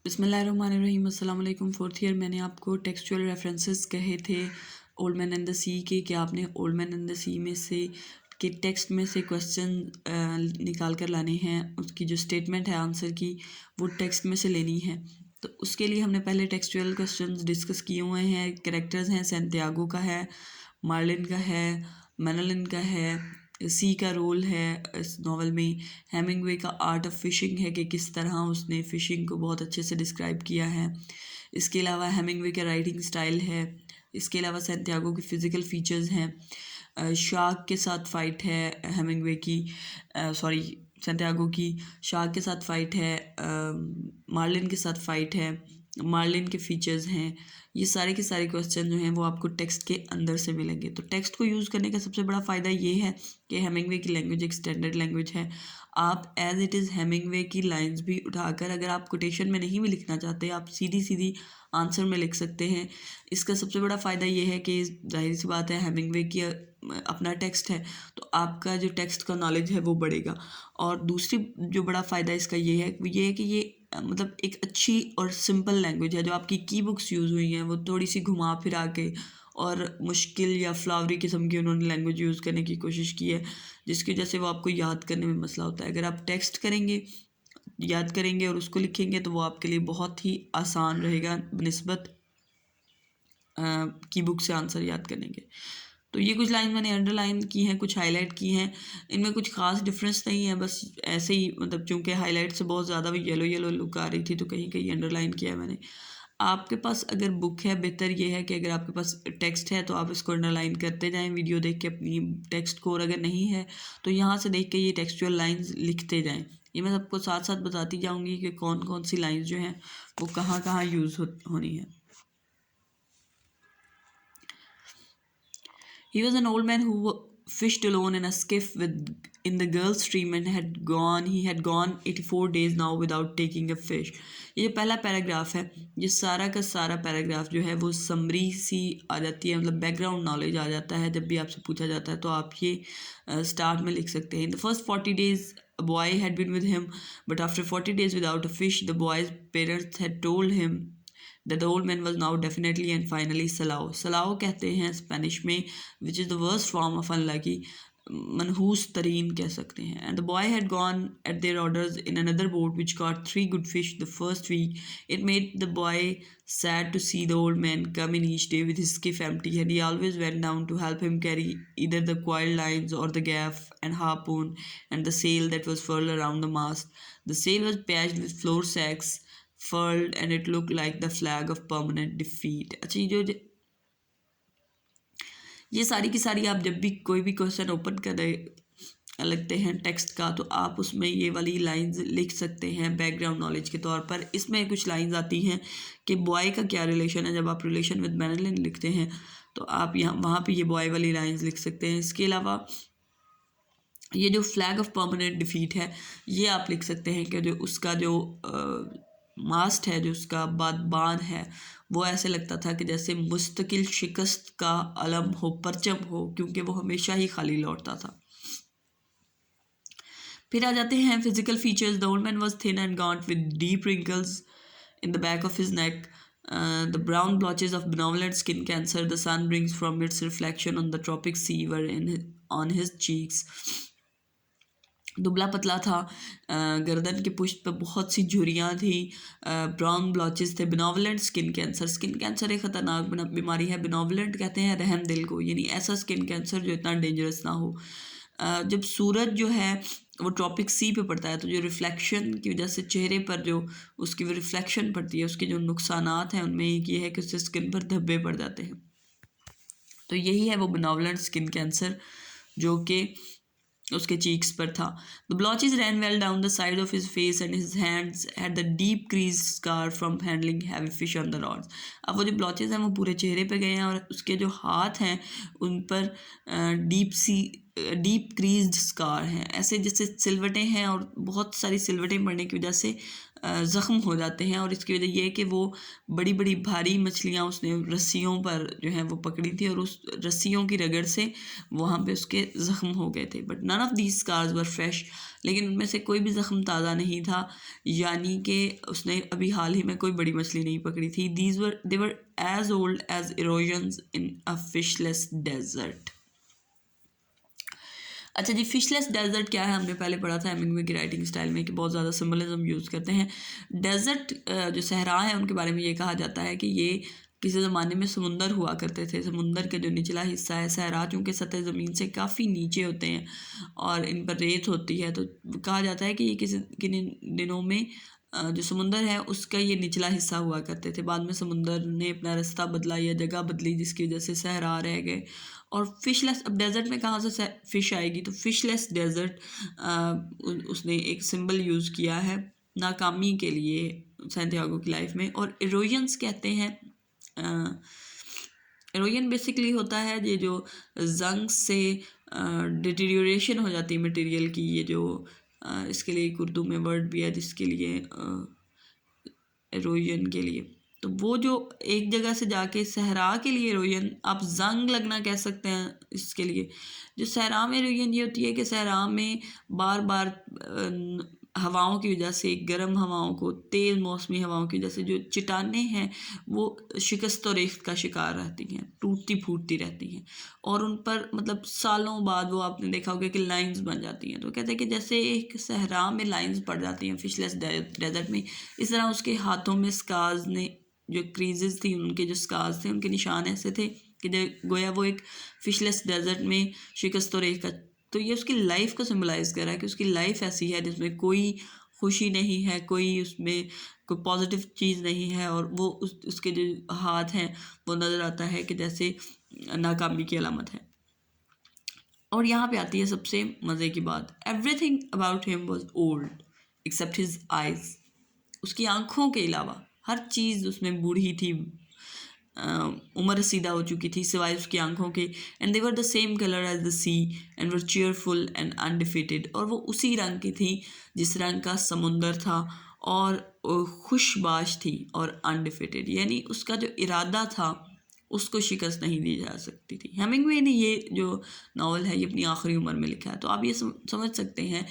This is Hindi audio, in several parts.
बिस्मिल्लाहिर्रहमानिर्रहीम। अस्सलाम वालेकुम। फोर्थ ईयर मैंने आपको टेक्सचुअल रेफरेंसेस कहे थे ओल्ड मैन एंड द सी के, कि आपने ओल्ड मैन एंड द सी में से के टेक्स्ट में से क्वेश्चन निकाल कर लाने हैं। उसकी जो स्टेटमेंट है आंसर की वो टेक्स्ट में से लेनी है। तो उसके लिए हमने पहले टेक्सचुअल क्वेश्चंस डिस्कस किए हुए हैं। कैरेक्टर्स हैं, सैंटियागो का है, मार्लिन का है, मैनलिन का है, सी का रोल है इस नावल में, हेमिंगवे का आर्ट ऑफ फिशिंग है कि किस तरह उसने फ़िशिंग को बहुत अच्छे से डिस्क्राइब किया है। इसके अलावा हेमिंगवे का राइटिंग स्टाइल है। इसके अलावा सैंटियागो की फ़िज़िकल फ़ीचर्स हैं। शार्क के साथ फ़ाइट है हेमिंगवे की, सैंटियागो की। शार्क के साथ फ़ाइट है, मार्लिन के साथ फ़ाइट है, मार्लिन के फ़ीचर्स हैं। ये सारे के सारे क्वेश्चन जो हैं वो आपको टेक्स्ट के अंदर से मिलेंगे। तो टेक्स्ट को यूज़ करने का सबसे बड़ा फ़ायदा ये है कि हेमिंगवे की लैंग्वेज एक स्टैंडर्ड लैंग्वेज है। आप एज इट इज़ हेमिंगवे की लाइंस भी उठाकर, अगर आप कोटेशन में नहीं भी लिखना चाहते, आप सीधी सीधी आंसर में लिख सकते हैं। इसका सबसे बड़ा फ़ायदा ये है कि जाहिर सी बात है हेमिंगवे की अपना टेक्स्ट है, तो आपका जो टेक्स्ट का नॉलेज है वो बढ़ेगा। और दूसरी जो बड़ा फ़ायदा इसका ये है कि ये मतलब एक अच्छी और सिंपल लैंग्वेज है। जो आपकी की बुक्स यूज़ हुई हैं वो थोड़ी सी घुमा फिरा के और मुश्किल या फ्लावरी किस्म की उन्होंने लैंग्वेज यूज़ करने की कोशिश की है, जिसकी वजह से वो आपको याद करने में मसला होता है। अगर आप टेक्स्ट करेंगे, याद करेंगे और उसको लिखेंगे तो वो आपके लिए बहुत ही आसान रहेगा बनिस्बत की बुक से आंसर याद करने के। तो ये कुछ लाइन मैंने अंडरलाइन की हैं, कुछ हाईलाइट की हैं। इनमें कुछ खास डिफरेंस नहीं है, बस ऐसे ही, मतलब चूँकि हाईलाइट से बहुत ज़्यादा भी येलो येलो लुक आ रही थी तो कहीं कहीं अंडरलाइन किया है मैंने। आपके पास अगर बुक है, बेहतर ये है कि अगर आपके पास टेक्स्ट है तो आप इसको अंडरलाइन करते जाएं वीडियो देख के अपनी टेक्स्ट को, और अगर नहीं है तो यहाँ से देख के ये टेक्सचुअल लाइंस लिखते जाएं। ये मैं सबको साथ साथ बताती जाऊँगी कि कौन कौन सी लाइंस जो हैं वो कहाँ कहाँ यूज़ होनी है। He was an old man who fished alone in a skiff with in the Gulf Stream and he had gone 84 days now without taking a fish. ये जो पहला पैराग्राफ है, ये सारा का सारा पैराग्राफ जो है वो समरी सी आ जाती है, मतलब बैकग्राउंड नॉलेज आ जाता है। जब भी आपसे पूछा जाता है तो आप ये स्टार्ट में लिख सकते हैं। In the first 40 days a boy had been with him, but after 40 days without a fish, the boy's parents had told him that the old man was now definitely and finally Salao. Salao कहते हैं स्पेनिश में, which is the worst form of unlucky, मनहूस तरीन कह सकते हैं। And the boy had gone at their orders in another boat which caught 3 good fish the first week. It made the boy sad to see the old man come in each day with his skiff empty, and he always went down to help him carry either the coiled lines or the gaff and harpoon and the sail that was furled around the mast. The sail was patched with flour sacks furled and it looked like the flag of permanent defeat. अच्छा, ये सारी की सारी आप जब भी कोई भी क्वेश्चन ओपन कर रहे लगते हैं टेक्स्ट का, तो आप उसमें ये वाली लाइंस लिख सकते हैं बैकग्राउंड नॉलेज के तौर पर। इसमें कुछ लाइंस आती हैं कि बॉय का क्या रिलेशन है। जब आप रिलेशन विद मैनलिन लिखते हैं तो आप यहाँ वहाँ पे ये बॉय वाली लाइंस लिख सकते हैं। इसके अलावा ये जो फ्लैग ऑफ परमानेंट डिफीट है ये आप लिख सकते हैं कि जो उसका जो मास्ट है, जो उसका बान है, वो ऐसे लगता था कि जैसे मुस्तकिल शिकस्त का अलम हो, परचम हो, क्योंकि वो हमेशा ही खाली लौटता था। फिर आ जाते हैं physical features. The old man was thin and gaunt with deep wrinkles in the back of his neck, the brown blotches of benevolent skin cancer the sun brings from its reflection on the tropic sea were on his cheeks. दुबला पतला था, गर्दन के पुष्ट पर बहुत सी झुर्रियाँ थी, ब्राउन ब्लॉचेस थे। बिनोवलेंट स्किन कैंसर, स्किन कैंसर एक ख़तरनाक बीमारी है। बिनोवलेंट कहते हैं रहम दिल को, यानी ऐसा स्किन कैंसर जो इतना डेंजरस ना हो। जब सूरज जो है वो ट्रॉपिक सी पे पड़ता है तो जो रिफ्लेक्शन की वजह से चेहरे पर जो उसकी वो रिफ्लेक्शन पड़ती है, उसके जो नुकसानात हैं उनमें एक ये है कि उससे स्किन पर धब्बे पड़ जाते हैं। तो यही है वो बिनोवलेंट स्किन कैंसर जो कि उसके चीक्स पर था। The blotches ran well down the side of his face and his hands had the deep crease scar from handling heavy fish on the rods. अब वो जो ब्लॉचेस हैं वो पूरे चेहरे पे गए हैं और उसके जो हाथ हैं उन पर डीप क्रीज्ड स्कार हैं, ऐसे जैसे सिलवटें हैं, और बहुत सारी सिलवटें पड़ने की वजह से ज़ख़्म हो जाते हैं, और इसकी वजह ये है कि वो बड़ी बड़ी भारी मछलियाँ उसने रस्सियों पर जो है वो पकड़ी थी, और उस रस्सियों की रगड़ से वहाँ पे उसके ज़ख़्म हो गए थे। But none of these scars were fresh, लेकिन उनमें से कोई भी ज़ख़्म ताज़ा नहीं था, यानी कि उसने अभी हाल ही में कोई बड़ी मछली नहीं पकड़ी थी। They were as old as erosions in a fishless desert. अच्छा जी, फिशलेस डेजर्ट क्या है? हमने पहले पढ़ा था हेमिंगवे की राइटिंग स्टाइल में कि बहुत ज़्यादा सिंबलिज्म यूज़ करते हैं। डेजर्ट जो सहरा है उनके बारे में ये कहा जाता है कि ये किसी ज़माने में समुंदर हुआ करते थे। समुंदर का जो निचला हिस्सा है, सहरा चूँकि सतह ज़मीन से काफ़ी नीचे होते हैं और इन पर रेत होती है, तो कहा जाता है कि ये किसी किन दिनों में जो समुंदर है उसका ये निचला हिस्सा हुआ करते थे। बाद में समुंदर ने अपना रास्ता बदला या जगह बदली, जिसकी वजह से सहरा रह गए। और फिशलेस, अब डेजर्ट में कहाँ से फ़िश आएगी? तो फिशलेस डेजर्ट उसने एक सिंबल यूज़ किया है नाकामी के लिए सैंटियागो की लाइफ में। और इरोजन्स कहते हैं, इरोजन बेसिकली होता है ये जो जंग से डिटीरियोरेशन हो जाती है मटेरियल की, ये जो इसके लिए एक उर्दू में वर्ड भी है जिसके लिए इरोजन के लिए, तो वो जो एक जगह से जाके सहरा के लिए इरोजन, आप जंग लगना कह सकते हैं इसके लिए। जो सहरा में इरोजन ये होती है कि सहरा में बार बार हवाओं की वजह से, गर्म हवाओं को, तेज़ मौसमी हवाओं की वजह से जो चट्टानें हैं वो शिकस्त और रेख्त का शिकार रहती हैं, टूटती फूटती रहती हैं, और उन पर मतलब सालों बाद वो आपने देखा होगा कि लाइंस बन जाती हैं। तो कहते हैं कि जैसे एक सहरा में लाइंस पड़ जाती हैं फिशलेस डेजर्ट में, इस तरह उसके हाथों में स्कार्स ने, जो क्रीजेस थी उनके, जो स्कार्स थे उनके निशान ऐसे थे कि गोया वो एक फिशलेस डेजर्ट में शिकस्त और रेख का, तो ये उसकी लाइफ को सिम्बलाइज़ कर रहा है कि उसकी लाइफ ऐसी है जिसमें कोई खुशी नहीं है, कोई उसमें कोई पॉजिटिव चीज़ नहीं है, और वो उसके जो हाथ हैं वो नज़र आता है कि जैसे नाकामी की अलामत है। और यहाँ पे आती है सबसे मज़े की बात, everything about him was old except his eyes. उसकी आँखों के अलावा हर चीज़ उसमें बूढ़ी थी, उम्र रसीदा हो चुकी थी सिवाय उसकी आंखों के। And they were the same colour as the sea and were cheerful and undefeated, और वो उसी रंग की थी जिस रंग का समुंदर था, और खुशबाश थी और अनडिफिटेड, यानी उसका जो इरादा था उसको शिकस्त नहीं दी जा सकती थी। हेमिंगवे ने ये जो नावल है ये अपनी आखिरी उम्र में लिखा है, तो आप ये समझ सकते हैं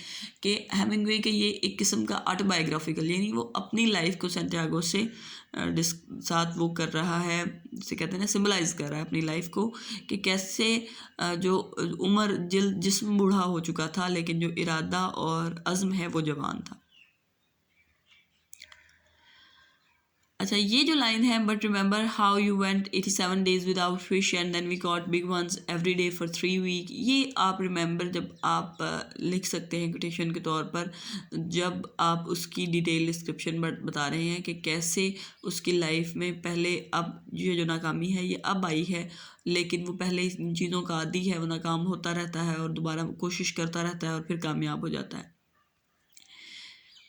कि हेमिंगवे के ये एक किस्म का ऑटोबायोग्राफिकल, यानी वो अपनी लाइफ को सैंटियागो से साथ वो कर रहा है, जिसे कहते हैं ना सिम्बलाइज़ कर रहा है अपनी लाइफ को, कि कैसे जो उम्र जिस्म बूढ़ा हो चुका था लेकिन जो इरादा और अज़्म है वो जवान था। अच्छा, ये जो लाइन है, but remember how you went 87 days without fish and then we got big ones every day for 3 weeks, ये आप रिमेंबर जब आप लिख सकते हैं कोटेशन के तौर पर, जब आप उसकी डिटेल डिस्क्रिप्शन बता रहे हैं कि कैसे उसकी लाइफ में पहले, अब ये जो नाकामी है ये अब आई है, लेकिन वो पहले इन चीज़ों का आदी है, वो नाकाम होता रहता है और दोबारा कोशिश करता रहता है और फिर कामयाब हो जाता है।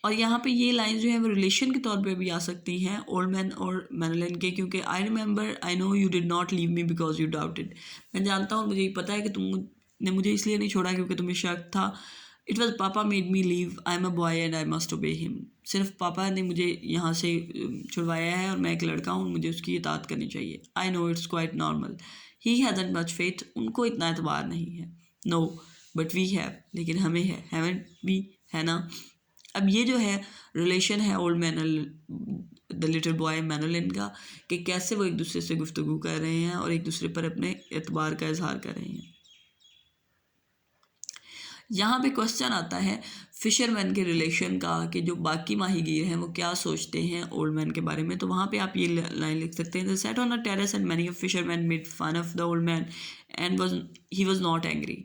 और यहाँ पे ये लाइन जो है वो रिलेशन के तौर पे भी आ सकती हैं ओल्ड मैन और मैनलिन के, क्योंकि I remember I know you did not leave me because you doubted, मैं जानता हूँ, मुझे पता है कि तुमने मुझे इसलिए नहीं छोड़ा क्योंकि तुम्हें शक था। इट वॉज पापा made me leave, I am a boy and I must ओबे हिम, सिर्फ पापा ने मुझे यहाँ से छुड़वाया है और मैं एक लड़का हूँ, मुझे उसकी इताअत करनी चाहिए। I know it's quite normal, he hasn't much faith, उनको इतना एतबार नहीं है। नो बट वी हैव, लेकिन हमें है, हैवेंट वी, है ना। अब ये जो है रिलेशन है old man and the little boy Manolin का, कि कैसे वो एक दूसरे से गुफ्तगू कर रहे हैं और एक दूसरे पर अपने एतबार का इजहार कर रहे हैं। यहाँ पे क्वेश्चन आता है फिशरमैन के रिलेशन का, कि जो बाकी माहीगीर हैं वो क्या सोचते हैं ओल्ड मैन के बारे में। तो वहाँ पे आप ये लाइन लिख सकते हैं, sat on a terrace and many of fisherman made fun of the old man and he was not angry,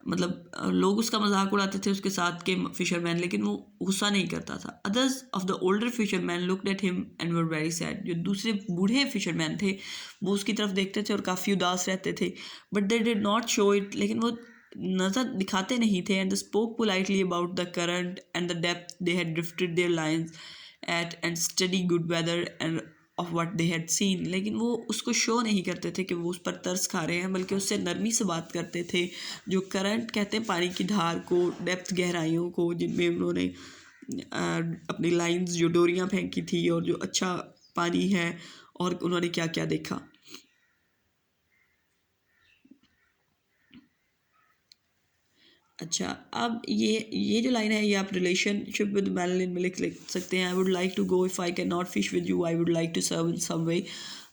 मतलब लोग उसका मजाक उड़ाते थे उसके साथ के फिशरमैन, लेकिन वो गुस्सा नहीं करता था। Others of the older fisherman looked at him and were very sad, जो दूसरे बूढ़े फिशरमैन थे वो उसकी तरफ देखते थे और काफ़ी उदास रहते थे, but they did not show it, लेकिन वो नज़र दिखाते नहीं थे। And spoke politely about the current and the depth they had drifted their lines at and steady good weather and of what they had seen, लेकिन वो उसको शो नहीं करते थे कि वो उस पर तरस खा रहे हैं, बल्कि उससे नरमी से बात करते थे। जो करंट कहते हैं पानी की धार को, डेप्थ गहराइयों को, जिनमें उन्होंने अपनी लाइंस जो डोरियां फेंकी थी और जो अच्छा पानी है, और उन्होंने क्या क्या देखा। अच्छा, अब ये जो लाइन है, ये आप रिलेशनशिप विद मैरिलिन में लिख सकते हैं। I would like to go if I can not fish with you, I would like to serve in some way.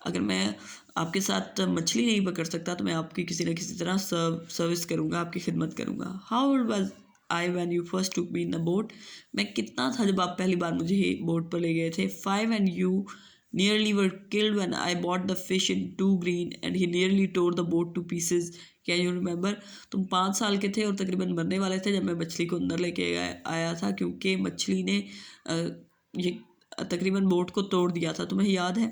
अगर मैं आपके साथ मछली नहीं पकड़ सकता तो मैं आपकी किसी न किसी तरह सर्विस करूँगा, आपकी खिदमत करूँगा। How old was I when you first took me in the boat, मैं कितना था जब आप पहली बार मुझे बोट पर ले गए थे। 5 and you nearly were killed when I bought the fish in too green and he nearly tore the boat to pieces. Can you remember? तुम 5 साल के थे और तकरीबन मरने वाले थे जब मैं मछली को अंदर लेके आया था, क्योंकि मछली ने ये तकरीबन बोट को तोड़ दिया था। तुम्हें याद है?